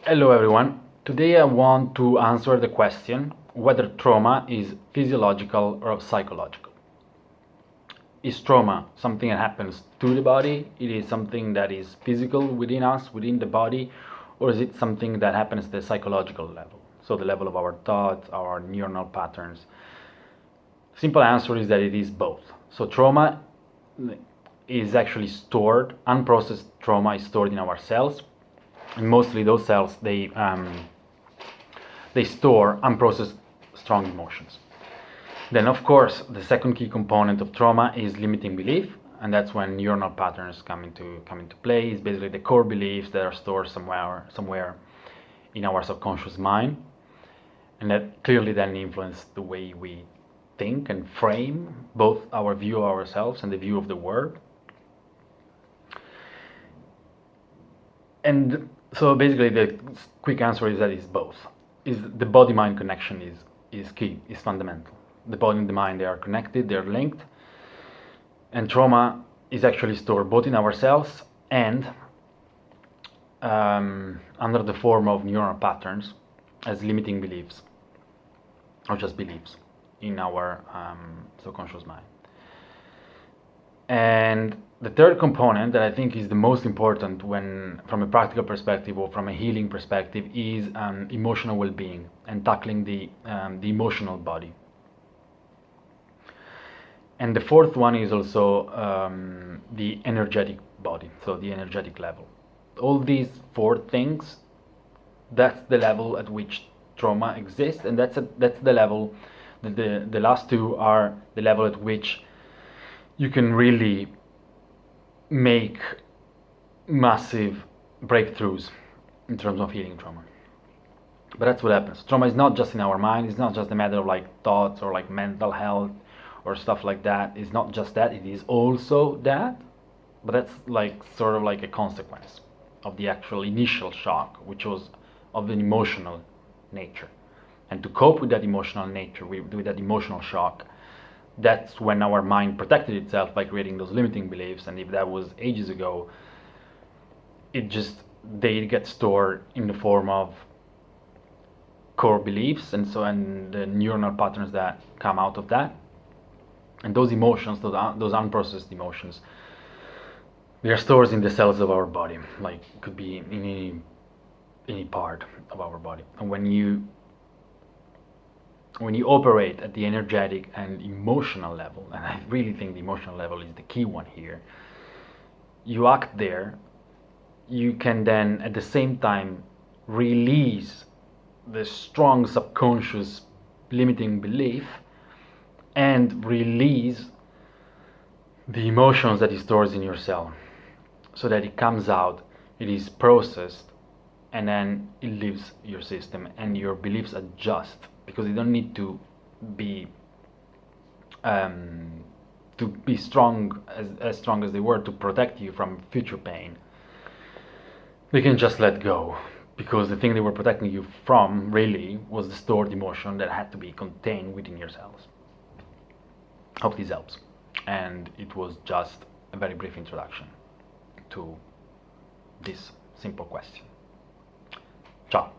Hello everyone. Today I want to answer the question whether trauma is physiological or psychological. Is trauma something that happens to the body? It is something that is physical within us, within the body, or is it something that happens at the psychological level? So the level of our thoughts, our neuronal patterns. Simple answer is that it is both. So trauma is actually stored, unprocessed trauma is stored in our cells, and mostly those cells they store unprocessed strong emotions. Then, of course, the second key component of trauma is limiting belief, and that's when neuronal patterns come into play. It's basically the core beliefs that are stored somewhere in our subconscious mind, and that clearly then influence the way we think and frame both our view of ourselves and the view of the world. And so basically the quick answer is that it's both. Is the body-mind connection is key, is fundamental. The body and the mind, they are connected, they're linked, and trauma is actually stored both in our cells and under the form of neural patterns as limiting beliefs, or just beliefs in our subconscious mind. And the third component that I think is the most important when, from a practical perspective or from a healing perspective, is emotional well-being and tackling the emotional body. And the fourth one is also the energetic body, so the energetic level. All these four things, that's the level at which trauma exists, and that's the level, the last two are the level at which you can really make massive breakthroughs in terms of healing trauma. But that's what happens. Trauma is not just in our mind, it's not just a matter of like thoughts or like mental health or stuff like that. It's not just that, it is also that, but that's like sort of like a consequence of the actual initial shock, which was of an emotional nature. And to cope with that emotional nature, with that emotional shock, that's when our mind protected itself by creating those limiting beliefs. And if that was ages ago, they get stored in the form of core beliefs, and the neuronal patterns that come out of that. And those emotions, those unprocessed emotions, they are stored in the cells of our body, like could be in any part of our body. And when you operate at the energetic and emotional level, and I really think the emotional level is the key one here, you act there, you can then at the same time release the strong subconscious limiting belief and release the emotions that it stores in your cell, so that it comes out, it is processed, and then it leaves your system and your beliefs adjust, because they don't need to be strong, as strong as they were, to protect you from future pain. They can just let go, because the thing they were protecting you from really was the stored emotion that had to be contained within your cells. Hope this helps. And it was just a very brief introduction to this simple question. Ciao.